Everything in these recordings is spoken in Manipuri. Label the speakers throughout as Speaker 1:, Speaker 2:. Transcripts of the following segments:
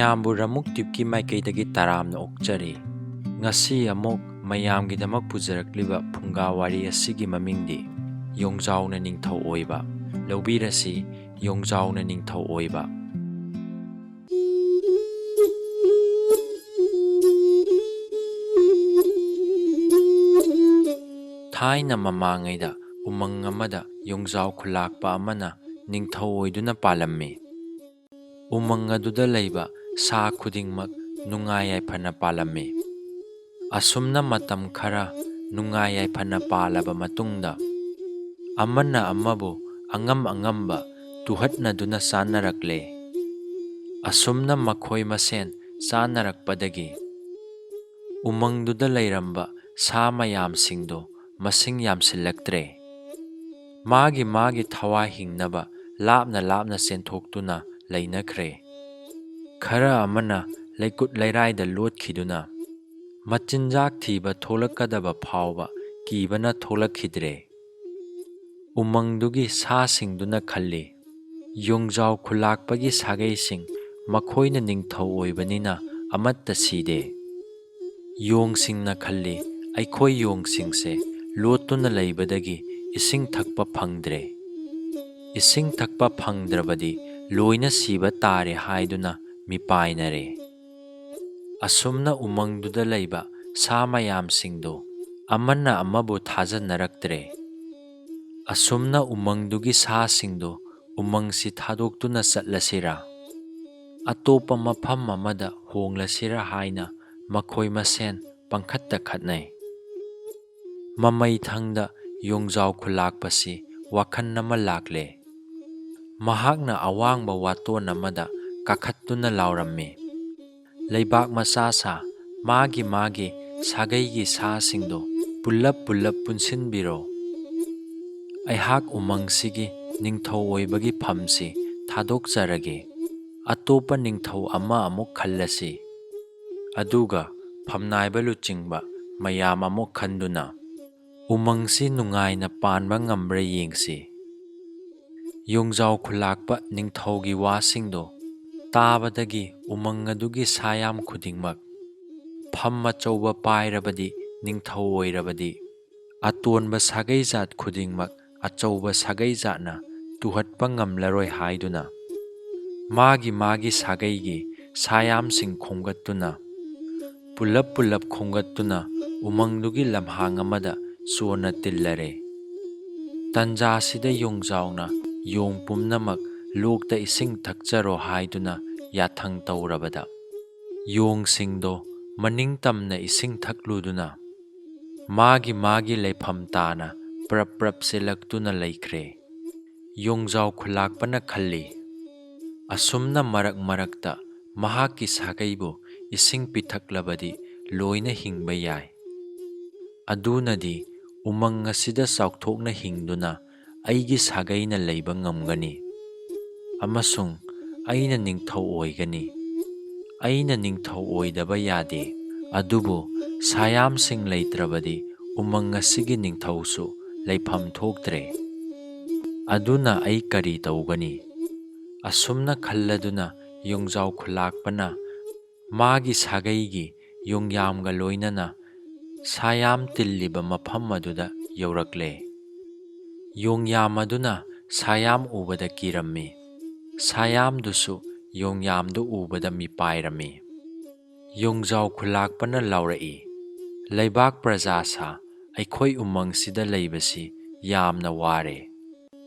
Speaker 1: ꯃꯌꯥꯝꯕꯨ ꯔꯃꯨꯛ ꯇ꯭ꯌꯨꯕꯀꯤ ꯃꯥꯏꯀꯩꯗꯒꯤ ꯇꯔꯥꯝꯅ ꯑꯣꯛꯆꯔꯤ꯫ ꯉꯁꯤ ꯑꯃꯨꯛ ꯃꯌꯥꯝꯒꯤꯗꯃꯛ ꯄꯨꯖꯔꯛꯂꯤꯕ ꯐꯨꯡꯒꯥꯋꯥꯔꯤ ꯑꯁꯤꯒꯤ ꯃꯃꯤꯡꯗꯤ ꯌꯣꯡꯖꯥꯎꯅ ꯅꯤꯡꯊꯧ ꯑꯣꯏꯕ꯫ ꯂꯧꯕꯤꯔꯁꯤ ꯌꯣꯡꯖꯥꯎꯅ ꯅꯤꯡꯊꯧ ꯑꯣꯏꯕ꯫ ꯊꯥꯏꯅ ꯃꯃꯥꯡꯉꯩꯗ ꯎꯃꯪ ꯑꯃꯗ ꯌꯣꯡꯖꯥꯎ ꯈꯨꯜꯂꯥꯛꯄ ꯑꯃꯅ ꯅꯤꯡꯊꯧ ꯑꯣꯏꯗꯨꯅ ꯄꯥꯜꯂꯝꯃꯤ꯫ ꯎꯃꯪ ꯑꯗꯨꯗ ꯂꯩꯕ ꯁꯥ ꯈꯨꯗꯤꯡꯃꯛ ꯅꯨꯡꯉꯥꯏ ꯌꯥꯏꯐꯅ ꯄꯥꯜꯂꯝꯃꯤ꯫ ꯑꯁꯨꯝꯅ ꯃꯇꯝ ꯈꯔ ꯅꯨꯡꯉꯥꯏ ꯌꯥꯏꯐꯅ ꯄꯥꯜꯂꯕ ꯃꯇꯨꯡꯗ ꯑꯃꯅ ꯑꯃꯕꯨ ꯑꯉꯝ ꯑꯉꯝꯕ ꯇꯨꯍꯠꯅꯗꯨꯅ ꯆꯥꯟꯅꯔꯛꯂꯦ꯫ ꯑꯁꯨꯝꯅ ꯃꯈꯣꯏ ꯃꯁꯦꯟ ꯆꯥꯟꯅꯔꯛꯄꯗꯒꯤ ꯎꯃꯪꯗꯨꯗ ꯂꯩꯔꯝꯕ ꯁꯥ ꯃꯌꯥꯝꯁꯤꯡꯗꯣ ꯃꯁꯤꯡ ꯌꯥꯝꯁꯤꯜꯂꯛꯇ꯭ꯔꯦ꯫ ꯃꯥꯒꯤ ꯃꯥꯒꯤ ꯊꯋꯥꯏ ꯍꯤꯡꯅꯕ ꯂꯥꯞꯅ ꯂꯥꯞꯅ ꯆꯦꯟꯊꯣꯛꯇꯨꯅ ꯂꯩꯅꯈ꯭ꯔꯦ꯫ ꯈꯔ ꯑꯃꯅ ꯂꯩꯀꯨꯠ ꯂꯩꯔꯥꯏꯗ ꯂꯣꯠꯈꯤꯗꯨꯅ ꯃꯆꯤꯟꯖꯥꯛ ꯊꯤꯕ ꯊꯣꯛꯂꯛꯀꯗꯕ ꯐꯥꯎꯕ ꯀꯤꯕꯅ ꯊꯣꯛꯂꯛꯈꯤꯗ꯭ꯔꯦ꯫ ꯎꯃꯪꯗꯨꯒꯤ ꯁꯥꯁꯤꯡꯗꯨꯅ ꯈꯜꯂꯤ, ꯌꯣꯡꯖꯥꯎ ꯈꯨꯜꯂꯥꯛꯄꯒꯤ ꯁꯥꯒꯩꯁꯤꯡ ꯃꯈꯣꯏꯅ ꯅꯤꯡꯊꯧ ꯑꯣꯏꯕꯅꯤꯅ ꯑꯃꯠꯇ ꯁꯤꯗꯦ꯫ ꯌꯣꯡꯁꯤꯡꯅ ꯈꯜꯂꯤ, ꯑꯩꯈꯣꯏ ꯌꯣꯡꯁꯤꯡꯁꯦ ꯂꯣꯠꯇꯨꯅ ꯂꯩꯕꯗꯒꯤ ꯏꯁꯤꯡ ꯊꯛꯄ ꯐꯪꯗ꯭ꯔꯦ꯫ ꯏꯁꯤꯡ ꯊꯛꯄ ꯐꯪꯗ꯭ꯔꯕꯗꯤ ꯂꯣꯏꯅ ꯁꯤꯕ ꯇꯥꯔꯦ ꯍꯥꯏꯗꯨꯅ ꯃꯤꯄꯥꯏꯅꯔꯦ꯫ ꯑꯁꯨꯝꯅ ꯎꯃꯪꯗꯨꯗ ꯂꯩꯕ ꯁꯥ ꯃꯌꯥꯝꯁꯤꯡꯗꯣ ꯑꯃꯅ ꯑꯃꯕꯨ ꯊꯥꯖꯅꯔꯛꯇ꯭ꯔꯦ꯫ ꯑꯁꯨꯝꯅ ꯎꯃꯪꯗꯨꯒꯤ ꯁꯥꯁꯤꯡꯗꯣ ꯎꯃꯪꯁꯤ ꯊꯥꯗꯣꯛꯇꯨꯅ ꯆꯠꯂꯁꯤꯔꯥ, ꯑꯇꯣꯞꯄ ꯃꯐꯝ ꯑꯃꯗ ꯍꯣꯡꯂꯁꯤꯔꯥ ꯍꯥꯏꯅ ꯃꯈꯣꯏ ꯃꯁꯦꯟ ꯄꯪꯈꯠꯇ ꯈꯠꯅꯩ꯫ ꯃꯃꯩꯊꯪꯗ ꯌꯣꯡꯖꯥꯎ ꯈꯨꯜꯂꯥꯛꯄꯁꯤ ꯋꯥꯈꯜ ꯑꯃ ꯂꯥꯛꯂꯦ꯫ ꯃꯍꯥꯛꯅ ꯑꯋꯥꯡꯕ ꯋꯥꯇꯣꯟ ꯑꯃꯗ ꯀꯥꯈꯠꯇꯨꯅ ꯂꯥꯎꯔꯝꯃꯤ, ꯂꯩꯕꯥꯛ ꯃꯆꯥꯁꯥ, ꯃꯥꯒꯤ ꯃꯥꯒꯤ ꯁꯥꯒꯩꯒꯤ ꯁꯥꯁꯤꯡꯗꯣ ꯄꯨꯜꯂꯞ ꯄꯨꯜꯂꯞ ꯄꯨꯟꯁꯤꯟꯕꯤꯔꯣ꯫ ꯑꯩꯍꯥꯛ ꯎꯃꯪꯁꯤꯒꯤ ꯅꯤꯡꯊꯧ ꯑꯣꯏꯕꯒꯤ ꯐꯝꯁꯤ ꯊꯥꯗꯣꯛꯆꯔꯒꯦ꯫ ꯑꯇꯣꯞꯄ ꯅꯤꯡꯊꯧ ꯑꯃ ꯑꯃꯨꯛ ꯈꯜꯂꯁꯤ꯫ ꯑꯗꯨꯒ ꯐꯝꯅꯥꯏꯕ ꯂꯨꯆꯤꯡꯕ ꯃꯌꯥꯝ ꯑꯃꯨꯛ ꯈꯟꯗꯨꯅ ꯎꯃꯪꯁꯤ ꯅꯨꯡꯉꯥꯏꯅ ꯄꯥꯟꯕ ꯉꯝꯕ꯭ꯔꯥ ꯌꯦꯡꯁꯤ꯫ ꯌꯣꯡꯖꯥꯎ ꯈꯨꯜꯂꯥꯛꯄ ꯅꯤꯡꯊꯧꯒꯤ ꯋꯥꯁꯤꯡꯗꯣ ꯇꯥꯕꯗꯒꯤ ꯎꯃꯪ ꯑꯗꯨꯒꯤ ꯁꯥꯌꯥꯝ ꯈꯨꯗꯤꯡꯃꯛ ꯐꯝ ꯑꯆꯧꯕ ꯄꯥꯏꯔꯕꯗꯤ ꯅꯤꯡꯊꯧ ꯑꯣꯏꯔꯕꯗꯤ ꯑꯇꯣꯟꯕ ꯁꯥꯒꯩꯖꯥꯠ ꯈꯨꯗꯤꯡꯃꯛ ꯑꯆꯧꯕ ꯁꯥꯒꯩꯖꯥꯠꯅ ꯇꯨꯍꯠꯄ ꯉꯝꯂꯔꯣꯏ ꯍꯥꯏꯗꯨꯅ ꯃꯥꯒꯤ ꯃꯥꯒꯤ ꯁꯥꯒꯩꯒꯤ ꯁꯥꯌꯥꯝꯁꯤꯡ ꯈꯣꯝꯒꯠꯇꯨꯅ ꯄꯨꯜꯂꯞ ꯄꯨꯜꯂꯞ ꯈꯣꯝꯒꯠꯇꯨꯅ ꯎꯃꯪꯗꯨꯒꯤ ꯂꯝꯍꯥꯡ ꯑꯃꯗ ꯆꯣꯟꯅ ꯇꯤꯜꯂꯔꯦ꯫ ꯇꯟꯖꯥꯁꯤꯗ ꯌꯣꯡꯖꯥꯎꯅ ꯌꯣꯡ ꯄꯨꯝꯅꯃꯛ ꯂꯣꯛꯇ ꯏꯁꯤꯡ ꯊꯛꯆꯔꯣ ꯍꯥꯏꯗꯨꯅ ꯌꯥꯊꯪ ꯇꯧꯔꯕꯗ ꯌꯣꯡꯁꯤꯡꯗꯣ ꯃꯅꯤꯡꯇꯝꯅ ꯏꯁꯤꯡ ꯊꯛꯂꯨꯗꯨꯅ ꯃꯥꯒꯤ ꯃꯥꯒꯤ ꯂꯩꯐꯝ ꯇꯥꯅ ꯄ꯭ꯔꯞ ꯄ꯭ꯔꯞ ꯆꯦꯜꯂꯛꯇꯨꯅ ꯂꯩꯈ꯭ꯔꯦ꯫ ꯌꯣꯡꯖꯥꯎ ꯈꯨꯜꯂꯥꯛꯄꯅ ꯈꯜꯂꯤ, ꯑꯁꯨꯝꯅ ꯃꯔꯛ ꯃꯔꯛꯇ ꯃꯍꯥꯛꯀꯤ ꯁꯥꯒꯩꯕꯨ ꯏꯁꯤꯡ ꯄꯤꯊꯛꯂꯕꯗꯤ ꯂꯣꯏꯅ ꯍꯤꯡꯕ ꯌꯥꯏ꯫ ꯑꯗꯨꯅꯗꯤ ꯎꯃꯪ ꯑꯁꯤꯗ ꯆꯥꯎꯊꯣꯛꯅ ꯍꯤꯡꯗꯨꯅ ꯑꯩꯒꯤ ꯁꯥꯒꯩꯅ ꯂꯩꯕ ꯉꯝꯒꯅꯤ ꯑꯃꯁꯨꯡ ꯑꯩꯅ ꯅꯤꯡꯊꯧ ꯑꯣꯏꯒꯅꯤ꯫ ꯑꯩꯅ ꯅꯤꯡꯊꯧ ꯑꯣꯏꯗꯕ ꯌꯥꯗꯦ, ꯑꯗꯨꯕꯨ ꯁꯥꯌꯥꯝꯁꯤꯡ ꯂꯩꯇ꯭ꯔꯕꯗꯤ ꯎꯃꯪ ꯑꯁꯤꯒꯤ ꯅꯤꯡꯊꯧꯁꯨ ꯂꯩꯐꯝ ꯊꯣꯛꯇ꯭ꯔꯦ꯫ ꯑꯗꯨꯅ ꯑꯩ ꯀꯔꯤ ꯇꯧꯒꯅꯤ? ꯑꯁꯨꯝꯅ ꯈꯜꯂꯗꯨꯅ ꯌꯣꯡꯖꯥꯎ ꯈꯨꯜꯂꯥꯛꯄꯅ ꯃꯥꯒꯤ ꯁꯥꯒꯩꯒꯤ ꯌꯣꯡꯌꯥꯝꯒ ꯂꯣꯏꯅꯅ ꯁꯥꯌꯥꯝ ꯇꯤꯜꯂꯤꯕ ꯃꯐꯝ ꯑꯗꯨꯗ ꯌꯧꯔꯛꯂꯦ꯫ ꯌꯣꯡꯌꯥꯝ ꯑꯗꯨꯅ ꯁꯥꯌꯥꯝ ꯎꯕꯗ ꯀꯤꯔꯝꯃꯤ꯫ ꯁꯥꯌꯥꯝꯗꯨꯁꯨ ꯌꯣꯡꯌꯥꯝꯗꯨ ꯎꯕꯗ ꯃꯤꯄꯥꯏꯔꯝꯃꯤ꯫ ꯌꯣꯡꯖꯥꯎ ꯈꯨꯜꯂꯥꯛꯄꯅ ꯂꯥꯎꯔꯛꯏ, ꯂꯩꯕꯥꯛ ꯄ꯭ꯔꯖꯥꯁꯥ, ꯑꯩꯈꯣꯏ ꯎꯃꯪꯁꯤꯗ ꯂꯩꯕꯁꯤ ꯌꯥꯝꯅ ꯋꯥꯔꯦ꯫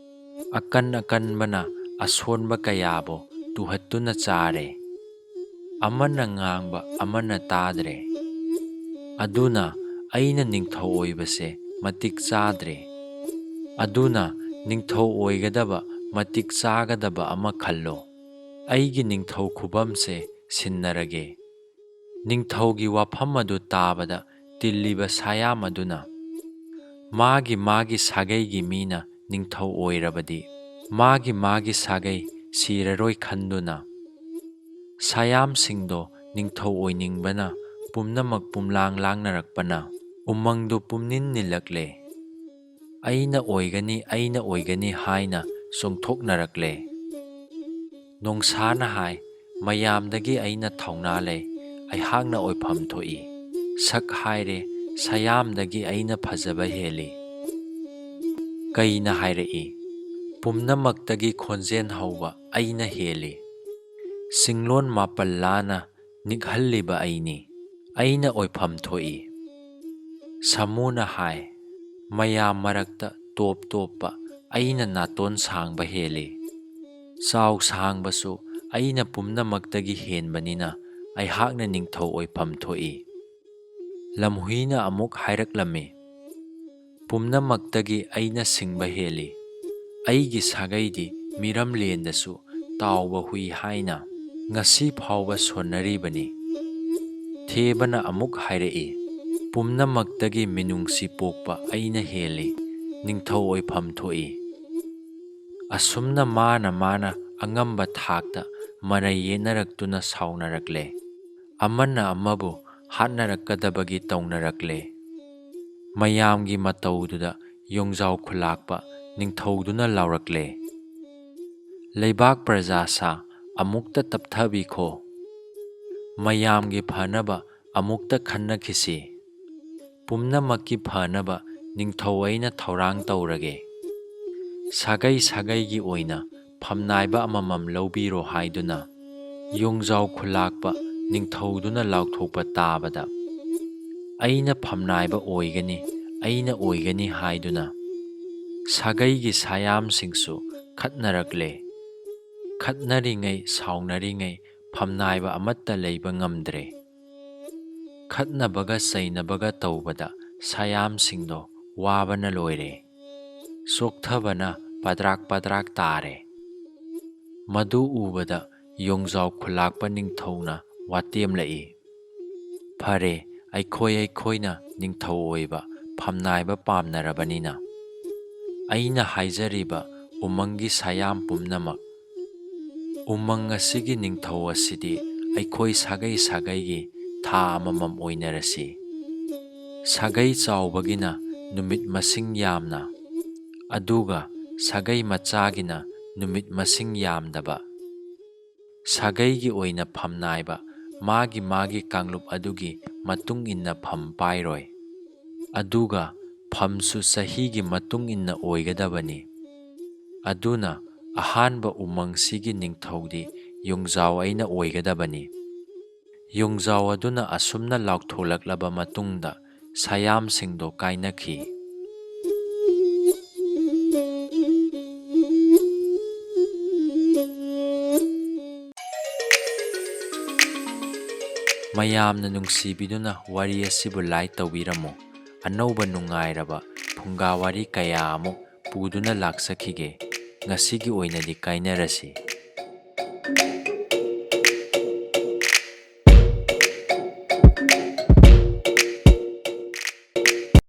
Speaker 1: ꯑꯀꯟ ꯑꯀꯟꯕꯅ ꯑꯁꯣꯟꯕ ꯀꯌꯥꯕꯨ ꯇꯨꯍꯠꯇꯨꯅ ꯆꯥꯔꯦ꯫ ꯑꯃꯅ ꯉꯥꯡꯕ ꯑꯃꯅ ꯇꯥꯗ꯭ꯔꯦ꯫ ꯑꯗꯨꯅ ꯑꯩꯅ ꯅꯤꯡꯊꯧ ꯑꯣꯏꯕꯁꯦ ꯃꯇꯤꯛ ꯆꯥꯗ꯭ꯔꯦ꯫ ꯑꯗꯨꯅ ꯅꯤꯡꯊꯧ ꯑꯣꯏꯒꯗꯕ ꯃꯇꯤꯛ ꯆꯥꯒꯗꯕ ꯑꯃ ꯈꯜꯂꯣ꯫ ꯑꯩꯒꯤ ꯅꯤꯡꯊꯧ ꯈꯨꯕꯝꯁꯦ ꯁꯤꯟꯅꯔꯒꯦ꯫ ꯅꯤꯡꯊꯧꯒꯤ ꯋꯥꯐꯝ ꯑꯗꯨ ꯇꯥꯕꯗ ꯇꯤꯜꯂꯤꯕ ꯁꯥꯌꯥꯝ ꯑꯗꯨꯅ ꯃꯥꯒꯤ ꯃꯥꯒꯤ ꯁꯥꯒꯩꯒꯤ ꯃꯤꯅ ꯅꯤꯡꯊꯧ ꯑꯣꯏꯔꯕꯗꯤ ꯃꯥꯒꯤ ꯃꯥꯒꯤ ꯁꯥꯒꯩ ꯁꯤꯔꯔꯣꯏ ꯈꯟꯗꯨꯅ ꯁꯥꯌꯥꯝꯁꯤꯡꯗꯣ ꯅꯤꯡꯊꯧ ꯑꯣꯏꯅꯤꯡꯕꯅ ꯄꯨꯝꯅꯃꯛ ꯄꯨꯝꯂꯥꯡ ꯂꯥꯡꯅꯔꯛꯄꯅ ꯎꯃꯪꯗꯨ ꯄꯨꯝꯅꯤꯟ ꯅꯤꯜꯂꯛꯂꯦ꯫ ꯑꯩꯅ ꯑꯣꯏꯒꯅꯤ, ꯑꯩꯅ ꯑꯣꯏꯒꯅꯤ ꯍꯥꯏꯅ ꯆꯣꯡꯊꯣꯛꯅꯔꯛꯂꯦ꯫ ꯅꯣꯡꯁꯥꯅ ꯍꯥꯏ, ꯃꯌꯥꯝꯗꯒꯤ ꯑꯩꯅ ꯊꯧꯅꯥ ꯂꯩ, ꯑꯩꯍꯥꯛꯅ ꯑꯣꯏꯐꯝ ꯊꯣꯛꯏ꯫ ꯁꯛ ꯍꯥꯏꯔꯦ ꯁꯌꯥꯝꯗꯒꯤ ꯑꯩꯅ ꯐꯖꯕ ꯍꯦꯜꯂꯤ꯫ ꯀꯩꯅ ꯍꯥꯏꯔꯛꯏ ꯄꯨꯝꯅꯃꯛꯇꯒꯤ ꯈꯣꯟꯖꯦꯜ ꯍꯧꯕ ꯑꯩꯅ ꯍꯦꯜꯂꯤ꯫ ꯆꯤꯡꯂꯣꯟ ꯃꯥꯄꯜ ꯂꯥꯅ ꯅꯤꯛꯍꯜꯂꯤꯕ ꯑꯩꯅꯤ, ꯑꯩꯅ ꯑꯣꯏꯐꯝ ꯊꯣꯛꯏ꯫ ꯁꯥꯃꯨꯅ ꯍꯥꯏ ꯃꯌꯥꯝ ꯃꯔꯛꯇ ꯇꯣꯞ ꯇꯣꯞꯄ ꯑꯩꯅ ꯅꯥꯇꯣꯟ ꯁꯥꯡꯕ ꯍꯦꯜꯂꯤ꯫ ꯆꯥꯎ ꯁꯥꯡꯕꯁꯨ ꯑꯩꯅ ꯄꯨꯝꯅꯃꯛꯇꯒꯤ ꯍꯦꯟꯕꯅꯤꯅ ꯑꯩꯍꯥꯛꯅ ꯅꯤꯡꯊꯧ ꯑꯣꯏꯐꯝ ꯊꯣꯛꯏ꯫ ꯂꯝꯍꯨꯏꯅ ꯑꯃꯨꯛ ꯍꯥꯏꯔꯛꯂꯝꯃꯤ ꯄꯨꯝꯅꯃꯛꯇꯒꯤ ꯑꯩꯅ ꯁꯤꯡꯕ ꯍꯦꯜꯂꯤ꯫ ꯑꯩꯒꯤ ꯁꯥꯒꯩꯗꯤ ꯃꯤꯔꯝꯂꯦꯟꯗꯁꯨ ꯇꯥꯎꯕ ꯍꯨꯏ ꯍꯥꯏꯅ ꯉꯁꯤ ꯐꯥꯎꯕ ꯁꯣꯟꯅꯔꯤꯕꯅꯤ꯫ ꯊꯦꯕꯅ ꯑꯃꯨꯛ ꯍꯥꯏꯔꯛꯏ ꯄꯨꯝꯅꯃꯛꯇꯒꯤ ꯃꯤꯅꯨꯡꯁꯤ ꯄꯣꯛꯄ ꯑꯩꯅ ꯍꯦꯜꯂꯤ, ꯅꯤꯡꯊꯧ ꯑꯣꯏꯐꯝ ꯊꯣꯛꯏ꯫ ꯑꯁꯨꯝꯅ ꯃꯥꯅ ꯑꯉꯝꯕ ꯊꯥꯛꯇ ꯃꯔꯩ ꯌꯦꯠꯅꯔꯛꯇꯨꯅ ꯁꯥꯎꯅꯔꯛꯂꯦ, ꯑꯃꯅ ꯑꯃꯕꯨ ꯍꯥꯠꯅꯔꯛꯀꯗꯕꯒꯤ ꯇꯧꯅꯔꯛꯂꯦ꯫ ꯃꯌꯥꯝꯒꯤ ꯃꯇꯧꯗꯨꯗ ꯌꯣꯡꯖꯥꯎ ꯈꯨꯂꯥꯛꯄ ꯅꯤꯡꯊꯧꯗꯨꯅ ꯂꯥꯎꯔꯛꯂꯦ, ꯂꯩꯕꯥꯛ ꯄ꯭ꯔꯖꯥ ꯁꯥ ꯑꯃꯨꯛꯇ ꯇꯞꯊꯕꯤꯈꯣ, ꯃꯌꯥꯝꯒꯤ ꯐꯅꯕ ꯑꯃꯨꯛꯇ ꯈꯟꯅꯈꯤꯁꯤ꯫ ꯄꯨꯝꯅꯃꯛꯀꯤ ꯐꯅꯕ ꯅꯤꯡꯊꯧ ꯑꯩꯅ ꯊꯧꯔꯥꯡ ꯇꯧꯔꯒꯦ꯫ ꯁꯥꯒꯩ ꯁꯥꯒꯩꯒꯤ ꯑꯣꯏꯅ ꯐꯝꯅꯥꯏꯕ ꯑꯃꯃꯝ ꯂꯧꯕꯤꯔꯣ ꯍꯥꯏꯗꯨꯅ ꯌꯣꯡꯖꯥꯎ ꯈꯨꯂꯥꯛꯄ ꯅꯤꯡꯊꯧꯗꯨꯅ ꯂꯥꯎꯊꯣꯛꯄ ꯇꯥꯕꯗ ꯑꯩꯅ ꯐꯝꯅꯥꯏꯕ ꯑꯣꯏꯒꯅꯤ, ꯑꯩꯅ ꯑꯣꯏꯒꯅꯤ ꯍꯥꯏꯗꯨꯅ ꯁꯥꯒꯩꯒꯤ ꯁꯥꯌꯥꯝꯁꯤꯡꯁꯨ ꯈꯠꯅꯔꯛꯂꯦ꯫ ꯈꯠꯅꯔꯤꯉꯩ ꯁꯥꯎꯅꯔꯤꯉꯩ ꯐꯝꯅꯥꯏꯕ ꯑꯃꯠꯇ ꯂꯩꯕ ꯉꯝꯗ꯭ꯔꯦ꯫ ꯈꯠꯅꯕꯒ ꯆꯩꯅꯕꯒ ꯇꯧꯕꯗ ꯁꯥꯌꯥꯝꯁꯤꯡꯗꯣ ꯋꯥꯕꯅ ꯂꯣꯏꯔꯦ, ꯆꯣꯛꯊꯕꯅ ꯄꯗ꯭ꯔꯥꯛ ꯄꯗ꯭ꯔꯥꯛ ꯇꯥꯔꯦ꯫ ꯃꯗꯨ ꯎꯕꯗ ꯌꯣꯡꯖꯥꯎ ꯈꯨꯂꯥꯛꯄ ꯅꯤꯡꯊꯧꯅ ꯋꯥꯇꯦꯝꯂꯛꯏ, ꯐꯔꯦ ꯑꯩꯈꯣꯏꯅ ꯅꯤꯡꯊꯧ ꯑꯣꯏꯕ ꯐꯝꯅꯥꯏꯕ ꯄꯥꯝꯅꯔꯕꯅꯤꯅ ꯑꯩꯅ ꯍꯥꯏꯖꯔꯤꯕ ꯎꯃꯪꯒꯤ ꯁꯥꯌꯥꯝ ꯄꯨꯝꯅꯃꯛ, ꯎꯃꯪ ꯑꯁꯤꯒꯤ ꯅꯤꯡꯊꯧ ꯑꯁꯤꯗꯤ ꯑꯩꯈꯣꯏ ꯁꯥꯒꯩ ꯁꯥꯒꯩꯒꯤ ꯊꯥ ꯑꯃꯃꯝ ꯑꯣꯏꯅꯔꯁꯤ꯫ ꯁꯥꯒꯩ ꯆꯥꯎꯕꯒꯤꯅ ꯅꯨꯃꯤꯠ ꯃꯁꯤꯡ ꯌꯥꯝꯅ, ꯑꯗꯨꯒ ꯁꯥꯒꯩ ꯃꯆꯥꯒꯤꯅ ꯅꯨꯃꯤꯠ ꯃꯁꯤꯡ ꯌꯥꯝꯗꯕ꯫ ꯁꯥꯒꯩꯒꯤ ꯑꯣꯏꯅ ꯐꯝꯅꯥꯏꯕ ꯃꯥꯒꯤ ꯀꯥꯡꯂꯨꯞ ꯑꯗꯨꯒꯤ ꯃꯇꯨꯡ ꯏꯟꯅ ꯐꯝ ꯄꯥꯏꯔꯣꯏ, ꯑꯗꯨꯒ ꯐꯝꯁꯨ ꯆꯍꯤꯒꯤ ꯃꯇꯨꯡ ꯏꯟꯅ ꯑꯣꯏꯒꯗꯕꯅꯤ꯫ ꯑꯗꯨꯅ ꯑꯍꯥꯟꯕ ꯎꯃꯪꯁꯤꯒꯤ ꯅꯤꯡꯊꯧꯗꯤ ꯌꯣꯡꯖꯥꯎ ꯑꯩꯅ ꯑꯣꯏꯒꯗꯕꯅꯤ꯫ ꯌꯣꯡꯖꯥꯎ ꯑꯗꯨꯅ ꯑꯁꯨꯝꯅ ꯂꯥꯎꯊꯣꯛꯂꯛꯂꯕ ꯃꯇꯨꯡꯗ ꯁꯥꯌꯥꯝꯁꯤꯡꯗꯣ ꯀꯥꯏꯅꯈꯤ꯫ ꯃꯌꯥꯝꯅ ꯅꯨꯡꯁꯤꯕꯤꯗꯨꯅ ꯋꯥꯔꯤ ꯑꯁꯤꯕꯨ ꯂꯥꯏꯛ ꯇꯧꯕꯤꯔꯝꯃꯨ꯫ ꯑꯅꯧꯕ ꯅꯨꯡꯉꯥꯏꯔꯕ ꯐꯨꯡꯒꯥ ꯋꯥꯔꯤ ꯀꯌꯥ ꯑꯃꯨꯛ ꯄꯨꯗꯨꯅ ꯂꯥꯛꯆꯈꯤꯒꯦ꯫ ꯉꯁꯤꯒꯤ ꯑꯣꯏꯅꯗꯤ ꯀꯥꯏꯅꯔꯁꯤ꯫